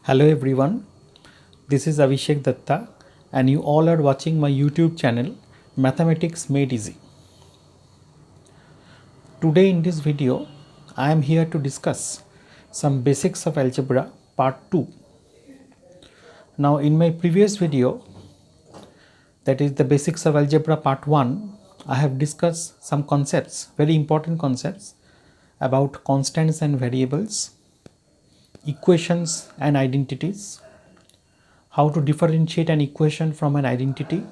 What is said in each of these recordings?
Hello everyone, this is Abhishek Datta and you all are watching my YouTube channel Mathematics Made Easy. Today in this video, I am here to discuss some basics of algebra part 2. Now in my previous video, that is the basics of algebra part 1, I have discussed some concepts, very important concepts about constants and variables, equations and identities, how to differentiate an equation from an identity,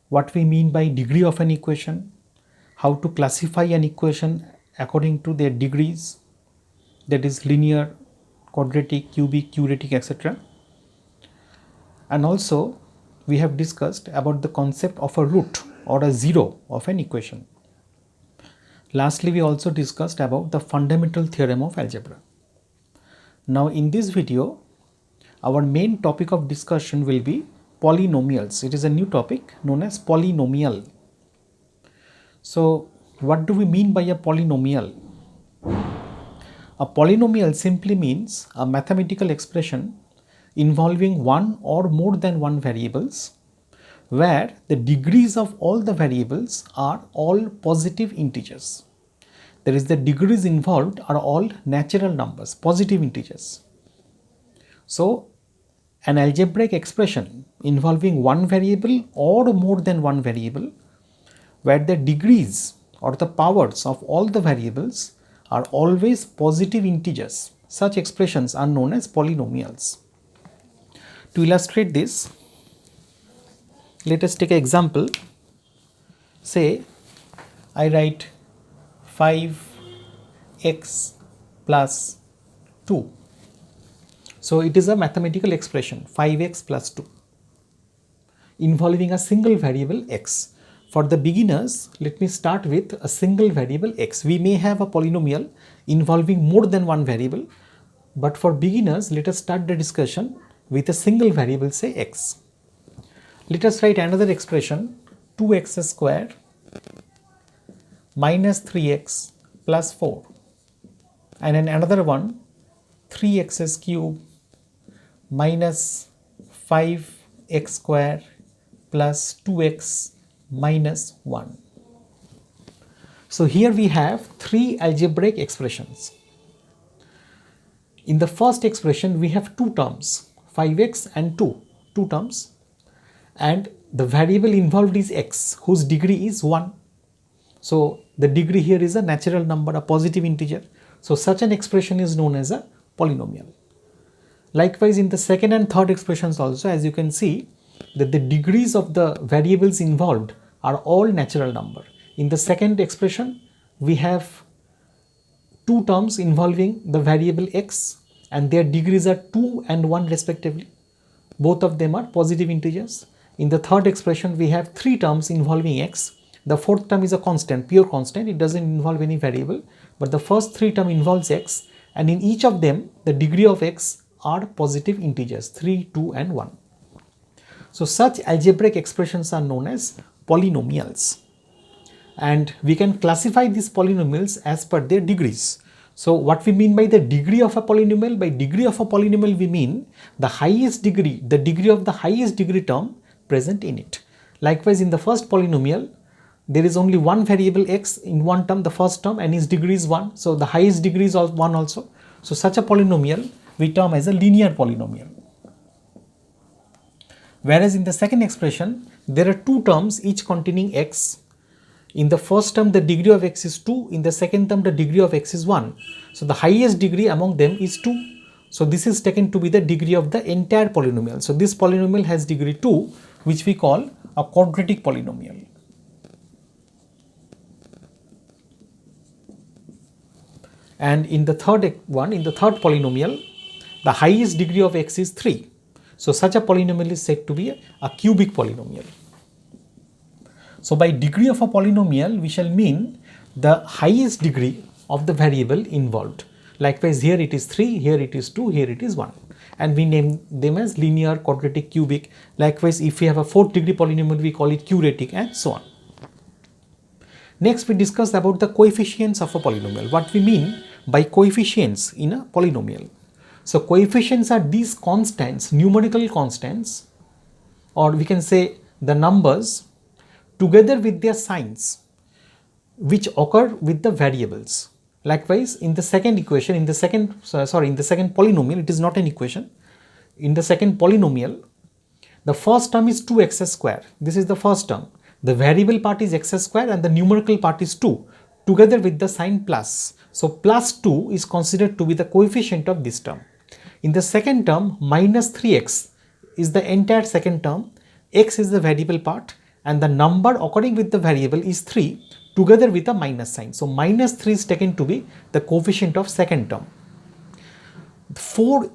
what we mean by degree of an equation, how to classify an equation according to their degrees, that is linear, quadratic, cubic, quadratic, etc. And also we have discussed about the concept of a root or a zero of an equation. Lastly, we also discussed about the fundamental theorem of algebra. Now in this video, our main topic of discussion will be polynomials. It is a new topic known as polynomial. So what do we mean by a polynomial? A polynomial simply means a mathematical expression involving one or more than one variables, where the degrees of all the variables are all positive integers. That is, the degrees involved are all natural numbers, positive integers. So an algebraic expression involving one variable or more than one variable, where the degrees or the powers of all the variables are always positive integers. Such expressions are known as polynomials. To illustrate this, let us take an example. Say I write 5x plus 2. So it is a mathematical expression 5x plus 2 involving a single variable x. For the beginners, let me start with a single variable x. We may have a polynomial involving more than one variable, but for beginners, let us start the discussion with a single variable, say x. Let us write another expression 2x square minus 3x plus 4, and then another one 3x cube minus 5x square plus 2x minus 1. So here we have three algebraic expressions. In the first expression we have two terms, 5x and 2 terms, and the variable involved is x, whose degree is 1. So the degree here is a natural number, a positive integer. So such an expression is known as a polynomial. Likewise, in the second and third expressions also, as you can see that the degrees of the variables involved are all natural number. In the second expression, we have two terms involving the variable x, and their degrees are 2 and 1 respectively. Both of them are positive integers. In the third expression, we have three terms involving x. The fourth term is a constant, pure constant. It doesn't involve any variable, but the first three term involves x, and in each of them, the degree of x are positive integers 3, 2 and 1. So such algebraic expressions are known as polynomials, and we can classify these polynomials as per their degrees. So what we mean by the degree of a polynomial? By degree of a polynomial we mean the highest degree, the degree of the highest degree term present in it. Likewise, in the first polynomial, there is only one variable x in one term, the first term, and its degree is 1. So the highest degree is 1 also. So such a polynomial we term as a linear polynomial. Whereas in the second expression, there are two terms each containing x. In the first term, the degree of x is 2. In the second term, the degree of x is 1. So the highest degree among them is 2. So this is taken to be the degree of the entire polynomial. So this polynomial has degree 2, which we call a quadratic polynomial. And in the third one, in the third polynomial, the highest degree of x is 3. So such a polynomial is said to be a cubic polynomial. So by degree of a polynomial, we shall mean the highest degree of the variable involved. Likewise, here it is 3, here it is 2, here it is 1. And we name them as linear, quadratic, cubic. Likewise, if we have a 4th degree polynomial, we call it quadratic and so on. Next we discuss about the coefficients of a polynomial. What we mean by coefficients in a polynomial. So coefficients are these constants, numerical constants, or we can say the numbers together with their signs which occur with the variables. Likewise, in the second equation, in the second polynomial, it is not an equation. In the second polynomial, the first term is 2x square. This is the first term. The variable part is x square and the numerical part is 2 together with the sign plus. So plus 2 is considered to be the coefficient of this term. In the second term, minus 3x is the entire second term. X is the variable part and the number occurring with the variable is 3 together with a minus sign. So minus 3 is taken to be the coefficient of second term. 4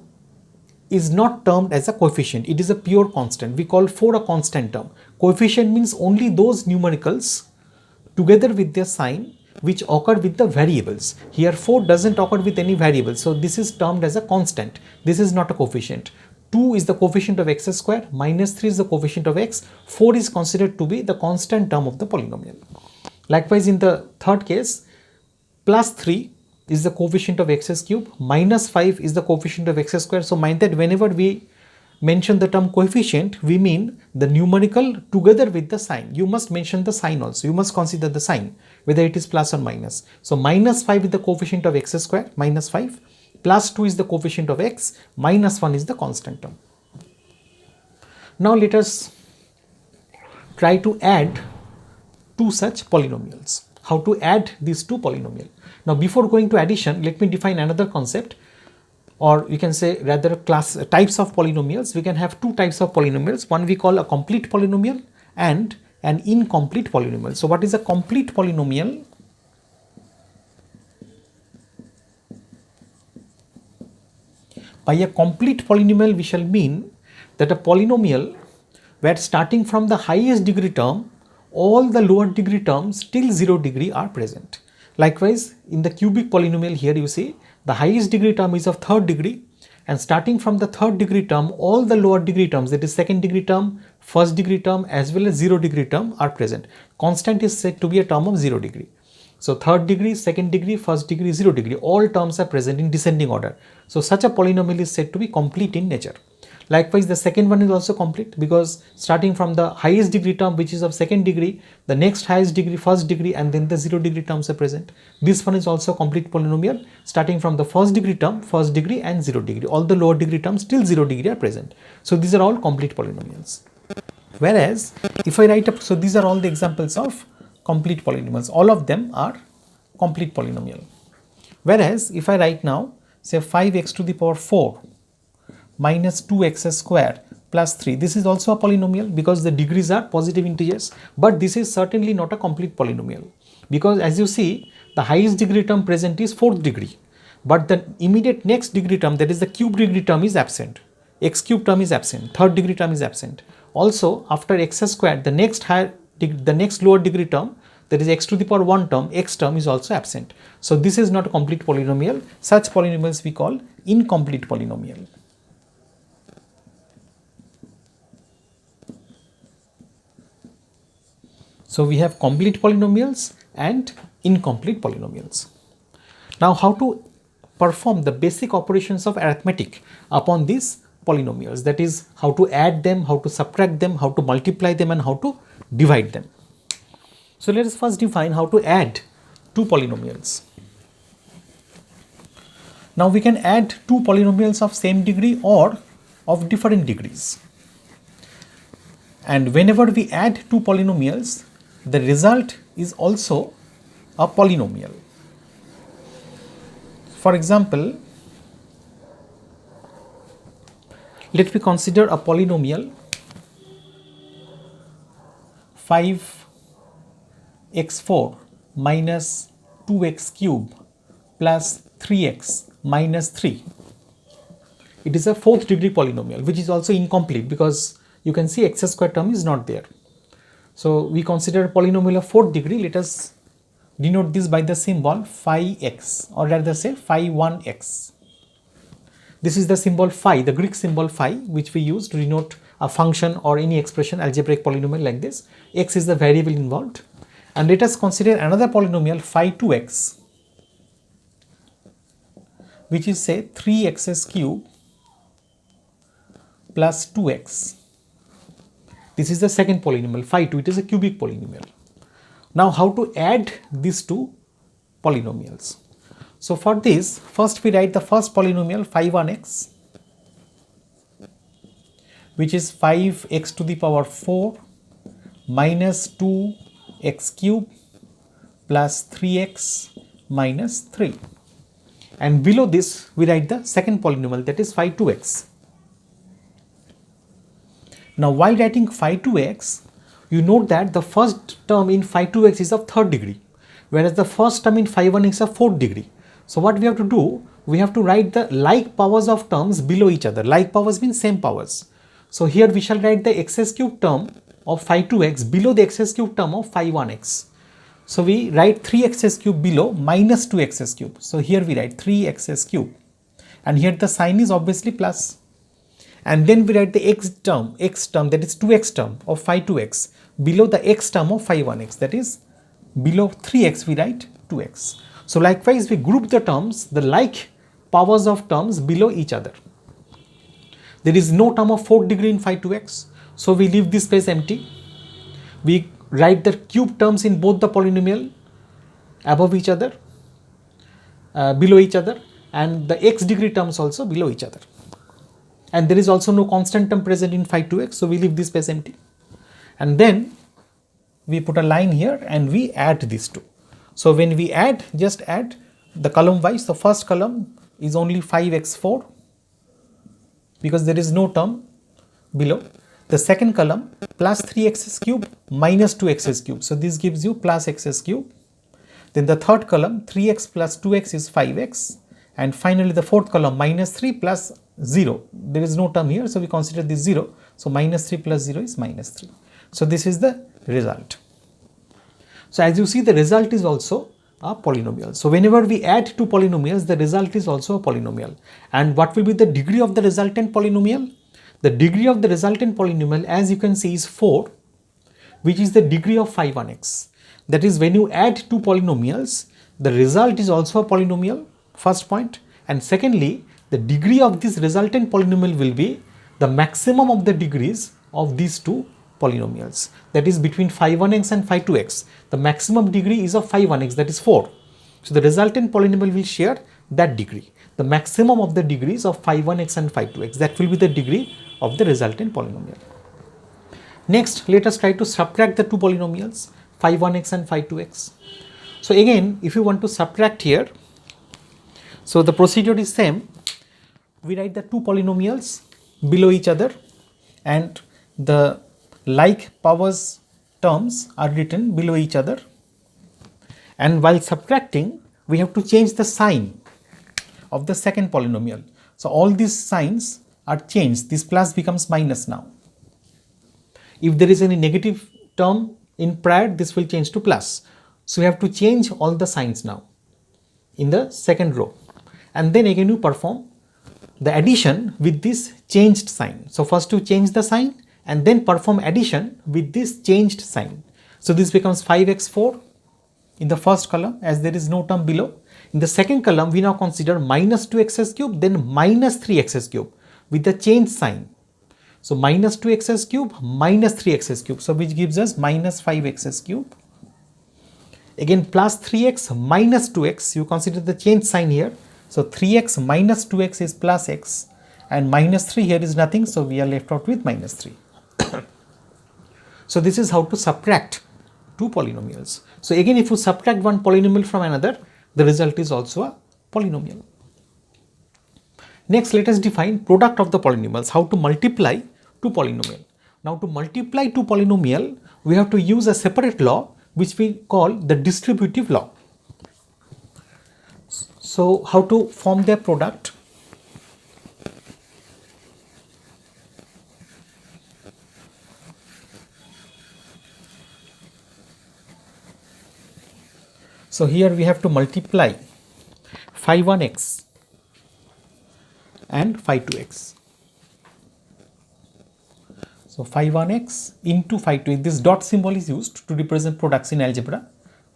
is not termed as a coefficient, it is a pure constant. We call 4 a constant term. Coefficient means only those numericals together with their sign which occur with the variables. Here 4 doesn't occur with any variables, so this is termed as a constant. This is not a coefficient. 2 is the coefficient of x square, minus 3 is the coefficient of x, 4 is considered to be the constant term of the polynomial. Likewise, in the third case, plus 3 is the coefficient of x cube, minus 5 is the coefficient of x square. So mind that whenever we mention the term coefficient, we mean the numerical together with the sign. You must mention the sign also. You must consider the sign, whether it is plus or minus. So minus 5 is the coefficient of x square, minus 5, plus 2 is the coefficient of x, minus 1 is the constant term. Now let us try to add two such polynomials. How to add these two polynomials? Now before going to addition, let me define another concept, or you can say rather types of polynomials. We can have two types of polynomials. One we call a complete polynomial and an incomplete polynomial. So what is a complete polynomial? By a complete polynomial we shall mean that a polynomial where starting from the highest degree term all the lower degree terms till 0 degree are present. Likewise, in the cubic polynomial here you see the highest degree term is of third degree, and starting from the third degree term all the lower degree terms, that is second degree term, first degree term as well as 0 degree term are present. Constant is said to be a term of 0 degree. So third degree, second degree, first degree, 0 degree, all terms are present in descending order. So such a polynomial is said to be complete in nature. Likewise, the second one is also complete because starting from the highest degree term which is of second degree, the next highest degree, first degree, and then the 0 degree terms are present. This one is also complete polynomial starting from the first degree term, first degree and 0 degree. All the lower degree terms till 0 degree are present. So these are all complete polynomials. Whereas if I write up, so these are all the examples of complete polynomials. All of them are complete polynomial. Whereas if I write now say 5x to the power 4 minus 2x square plus 3. This is also a polynomial because the degrees are positive integers, but this is certainly not a complete polynomial because as you see the highest degree term present is 4th degree, but the immediate next degree term, that is the cube degree term, is absent. X cube term is absent, third degree term is absent. Also after x square the next lower degree term, that is x to the power 1 term, x term is also absent. So this is not a complete polynomial. Such polynomials we call incomplete polynomial. So we have complete polynomials and incomplete polynomials. Now how to perform the basic operations of arithmetic upon these polynomials, that is how to add them, how to subtract them, how to multiply them and how to divide them. So let us first define how to add two polynomials. Now we can add two polynomials of same degree or of different degrees. And whenever we add two polynomials, the result is also a polynomial. For example, let me consider a polynomial 5x4 minus 2x cube plus 3x minus 3. It is a 4th degree polynomial which is also incomplete because you can see x square term is not there. So we consider a polynomial of 4th degree. Let us denote this by the symbol phi x, or rather say phi 1x. This is the symbol phi, the Greek symbol phi, which we use to denote a function or any expression, algebraic polynomial like this. X is the variable involved, And let us consider another polynomial phi 2x, which is say 3x cube plus 2x. This is the second polynomial phi 2, it is a cubic polynomial. Now how to add these two polynomials? So for this, first we write the first polynomial phi 1x, which is 5x to the power 4 minus 2x cube plus 3x minus 3. And below this we write the second polynomial, that is phi 2x. Now while writing phi 2x, you note that the first term in phi 2x is of third degree, whereas the first term in phi 1x is of fourth degree. So what we have to do, we have to write the like powers of terms below each other. Like powers means same powers. So here we shall write the x cube term of phi 2x below the x cube term of phi 1x. So we write 3x cube below minus 2x cube. So here we write 3x cube, and here the sign is obviously plus. And then we write the x term that is 2x term of phi 2x below the x term of phi 1x, that is below 3x we write 2x. So likewise we group the terms, the like powers of terms below each other. There is no term of fourth degree in phi 2x, so we leave this space empty. We write the cube terms in both the polynomial above each other, below each other, and the x degree terms also below each other. And there is also no constant term present in phi 2x, so we leave this space empty. And then we put a line here and we add these two. So when we add, just add the column wise. The first column is only 5x4 because there is no term below. The second column plus 3x cube minus 2x cube. So this gives you plus x cube. Then the third column 3x plus 2x is 5x. And finally the fourth column minus 3 plus 0. There is no term here, so we consider this 0. So minus 3 plus 0 is minus 3. So this is the result. So as you see, the result is also a polynomial. So whenever we add two polynomials, the result is also a polynomial. And what will be the degree of the resultant polynomial? The degree of the resultant polynomial, as you can see, is 4, which is the degree of phi 1x. That is, when you add two polynomials, the result is also a polynomial, first point. And secondly, the degree of this resultant polynomial will be the maximum of the degrees of these two polynomials, that is between phi 1x and phi 2x. The maximum degree is of phi 1x, that is 4. So the resultant polynomial will share that degree, the maximum of the degrees of phi 1x and phi 2x. That will be the degree of the resultant polynomial. Next, let us try to subtract the two polynomials, phi 1x and phi 2x. So again, if you want to subtract here, so the procedure is same. We write the two polynomials below each other and the like powers terms are written below each other, and while subtracting we have to change the sign of the second polynomial. So all these signs are changed. This plus becomes minus now. If there is any negative term in prior, this will change to plus. So we have to change all the signs now in the second row, and then again you perform the addition with this changed sign. So first you change the sign and then perform addition with this changed sign. So this becomes 5x4 in the first column, as there is no term below. In the second column, we now consider minus 2x cube, then minus 3x cube with the changed sign. So minus 2x cube minus 3x cube, so which gives us minus 5x cube. Again plus 3x minus 2x, you consider the change sign here. So 3x minus 2x is plus x, and minus 3 here is nothing, so we are left out with minus 3. So this is how to subtract two polynomials. So again, if you subtract one polynomial from another, the result is also a polynomial. Next, let us define product of the polynomials, how to multiply two polynomial. Now to multiply two polynomial, we have to use a separate law which we call the distributive law. So how to form their product? So here we have to multiply phi 1x and phi 2x. So phi 1x into phi 2, this dot symbol is used to represent products in algebra.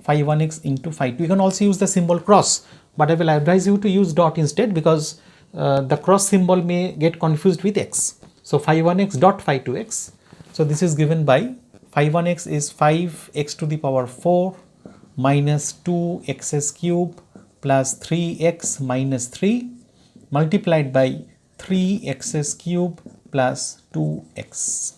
Phi 1x into phi 2. You can also use the symbol cross, but I will advise you to use dot instead because the cross symbol may get confused with x. So phi 1x dot phi 2x. So this is given by phi 1x is 5x to the power 4 minus 2x cube plus 3x minus 3 multiplied by 3x cube plus 2x.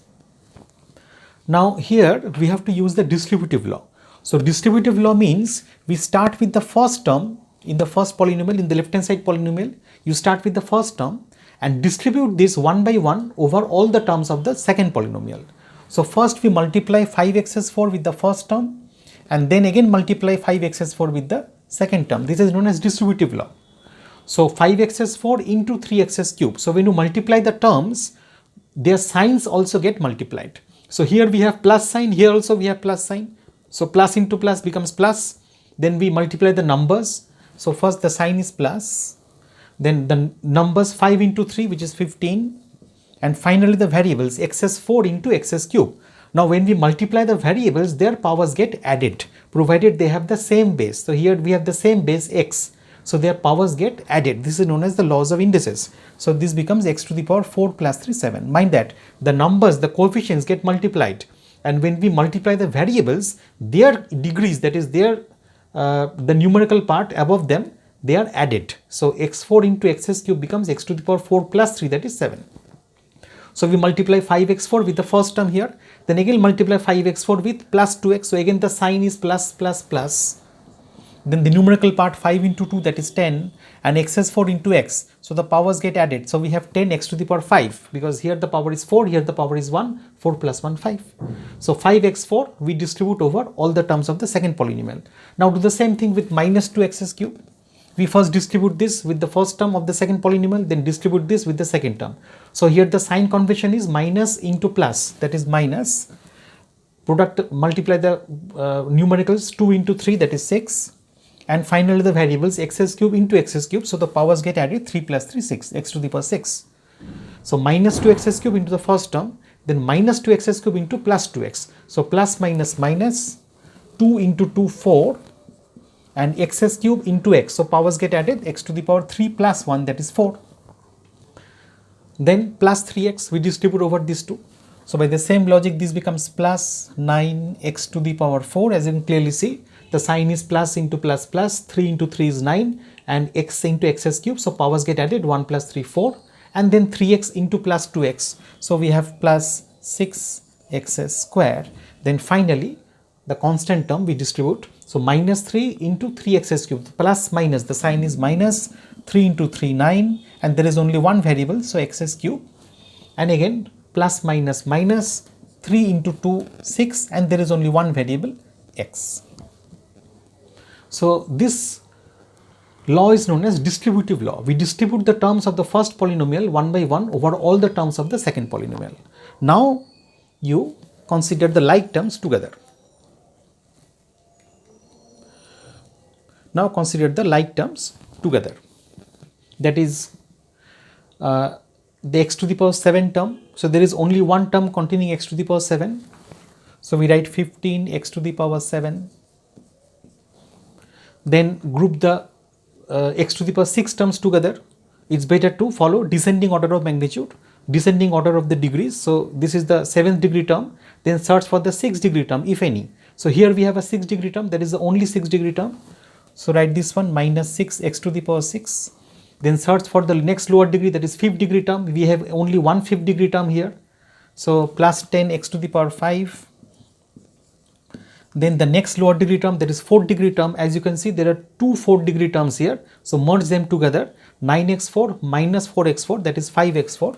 Now here we have to use the distributive law. So distributive law means we start with the first term in the first polynomial, in the left hand side polynomial, you start with the first term and distribute this one by one over all the terms of the second polynomial. So first we multiply 5x4 with the first term and then again multiply 5x4 with the second term. This is known as distributive law. So 5x4 into 3x cube. So when you multiply the terms, their signs also get multiplied. So here we have plus sign, here also we have plus sign. So plus into plus becomes plus. Then we multiply the numbers. So first the sign is plus. Then the numbers 5 into 3, which is 15. And finally the variables x4 into x cube. Now when we multiply the variables, their powers get added, provided they have the same base. So here we have the same base x. So their powers get added. This is known as the laws of indices. So this becomes x to the power 4 plus 3, 7. Mind that the numbers, the coefficients get multiplied. And when we multiply the variables, their degrees, that is their the numerical part above them, they are added. So x4 into x cube becomes x to the power 4 plus 3, that is 7. So we multiply 5x4 with the first term here. Then again multiply 5x4 with plus 2x. So again the sign is plus plus plus. Then the numerical part 5 into 2, that is 10, and x4 into x. So the powers get added. So we have 10 x to the power 5 because here the power is 4, here the power is 1, 4 plus 1, 5. So 5x4 we distribute over all the terms of the second polynomial. Now do the same thing with minus 2x cube. We first distribute this with the first term of the second polynomial, then distribute this with the second term. So here the sign convention is minus into plus, that is minus. Product multiply the numericals 2 into 3, that is 6. And finally the variables x cube into x cube. So the powers get added 3 plus 3, 6, x to the power 6. So minus 2x cube into the first term, then minus 2x cube into plus 2x. So plus minus minus 2 into 2, 4 and x cube into x. So powers get added x to the power 3 plus 1, that is 4. Then plus 3x we distribute over these two. So by the same logic this becomes plus 9x to the power 4. As you can clearly see, the sign is plus into plus plus, 3 into 3 is 9 and x into x cube. So powers get added 1 plus 3, 4 and then 3x into plus 2x. So we have plus 6x square. Then finally the constant term we distribute. So minus 3 into 3x cube, plus minus, the sign is minus, 3 into 3, 9 and there is only one variable, so x cube, and again plus minus minus, 3 into 2, 6 and there is only one variable x. So this law is known as distributive law. We distribute the terms of the first polynomial one by one over all the terms of the second polynomial. Now you consider the like terms together. Now consider the like terms together. That is the x to the power 7 term. So there is only one term containing x to the power 7. So we write 15 x to the power 7. Then group the x to the power 6 terms together. It's better to follow descending order of magnitude, descending order of the degrees. So this is the 7th degree term. Then search for the 6th degree term, if any. So here we have a 6th degree term, that is the only 6th degree term. So write this one, minus 6 x to the power 6. Then search for the next lower degree, that is 5th degree term. We have only one 5th degree term here. So plus 10 x to the power 5. Then the next lower degree term, that is 4th degree term. As you can see, there are two 4th degree terms here. So merge them together, 9x4 minus 4x4, that is 5x4.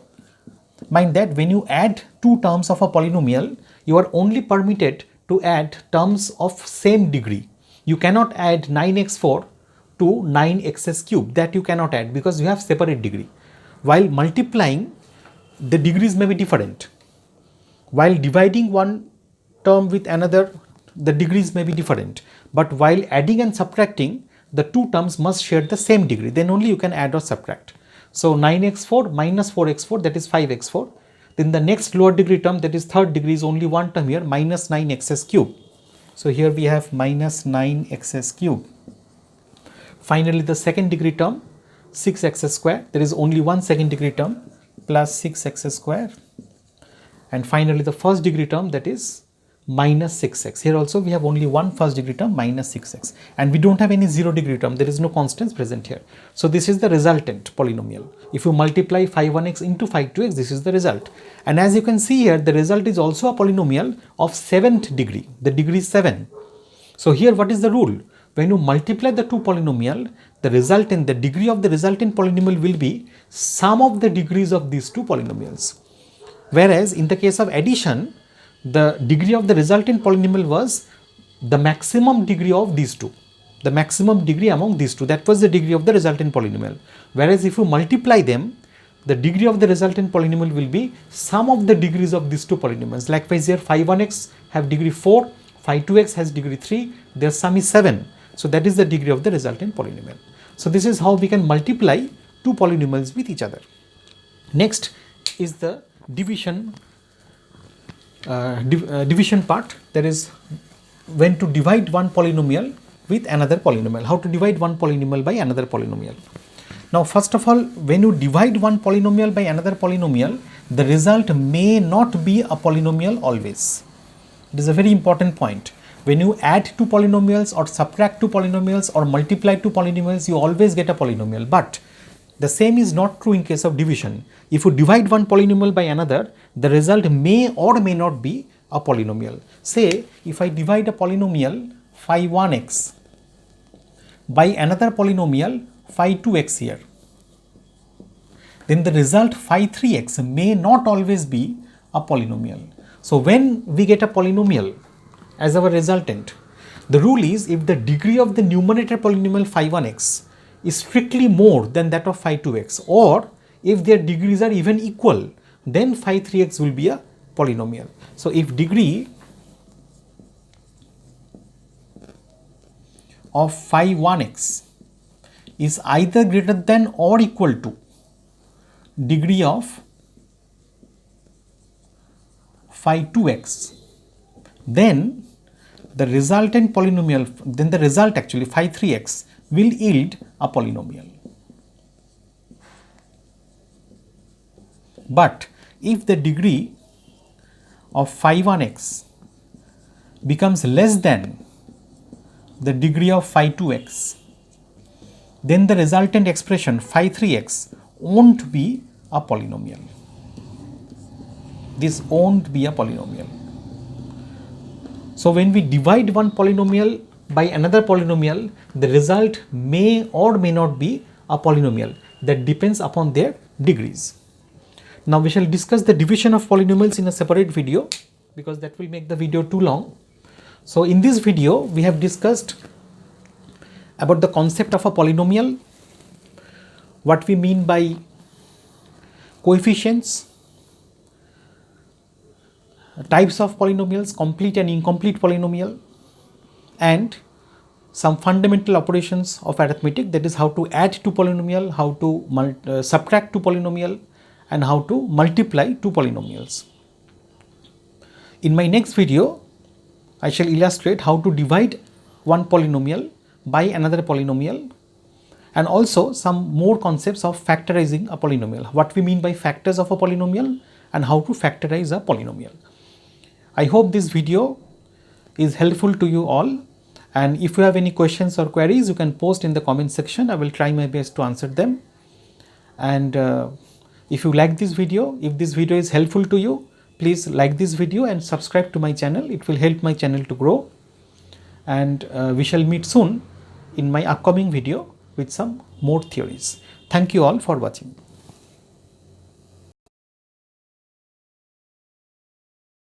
Mind that when you add two terms of a polynomial, you are only permitted to add terms of same degree. You cannot add 9x4 to 9x cube, that you cannot add because you have separate degree. While multiplying, the degrees may be different. While dividing one term with another, the degrees may be different. But while adding and subtracting, the two terms must share the same degree. Then only you can add or subtract. So 9x4 minus 4x4, that is 5x4. Then the next lower degree term, that is third degree, is only one term here, minus 9xs cube. So here we have minus 9xs cube. Finally, the second degree term, 6x square, there is only one second degree term, plus 6x square. And finally, the first degree term, that is minus 6x. Here also we have only one first degree term, minus 6x. And we don't have any 0 degree term, there is no constants present here. So this is the resultant polynomial. If you multiply phi 1x into phi 2x, this is the result. And as you can see here, the result is also a polynomial of 7th degree. The degree is 7. So here what is the rule? When you multiply the two polynomial, the degree of the resultant polynomial will be sum of the degrees of these two polynomials. Whereas in the case of addition, the degree of the resultant polynomial was the maximum degree of these two, the maximum degree among these two. That was the degree of the resultant polynomial. Whereas if you multiply them, the degree of the resultant polynomial will be sum of the degrees of these two polynomials. Likewise here, phi 1x have degree 4, phi 2x has degree 3, their sum is 7. So that is the degree of the resultant polynomial. So this is how we can multiply two polynomials with each other. Next is the division part, that is when to divide one polynomial with another polynomial. How to divide one polynomial by another polynomial. Now first of all, when you divide one polynomial by another polynomial, the result may not be a polynomial always. It is a very important point. When you add two polynomials or subtract two polynomials or multiply two polynomials, you always get a polynomial. But the same is not true in case of division. If you divide one polynomial by another, the result may or may not be a polynomial. Say, if I divide a polynomial phi 1x by another polynomial phi 2x here, then the result phi 3x may not always be a polynomial. So when we get a polynomial as our resultant, the rule is if the degree of the numerator polynomial phi 1x is strictly more than that of phi 2x, or if their degrees are even equal, then phi 3x will be a polynomial. So if degree of phi 1x is either greater than or equal to degree of phi 2x, then the resultant polynomial, then the result actually phi 3x will yield a polynomial. But if the degree of phi 1x becomes less than the degree of phi 2x, then the resultant expression phi 3x won't be a polynomial. This won't be a polynomial. So when we divide one polynomial by another polynomial, the result may or may not be a polynomial. That depends upon their degrees. Now we shall discuss the division of polynomials in a separate video, because that will make the video too long. So in this video we have discussed about the concept of a polynomial, what we mean by coefficients, types of polynomials, complete and incomplete polynomial, and some fundamental operations of arithmetic, that is how to add two polynomial, how to subtract two polynomial, and how to multiply two polynomials. In my next video, I shall illustrate how to divide one polynomial by another polynomial, and also some more concepts of factorizing a polynomial, what we mean by factors of a polynomial and how to factorize a polynomial. I hope this video is helpful to you all, and if you have any questions or queries, you can post in the comment section. I will try my best to answer them. And if you like this video, if this video is helpful to you, please like this video and subscribe to my channel. It will help my channel to grow, and we shall meet soon in my upcoming video with some more theories. Thank you all for watching.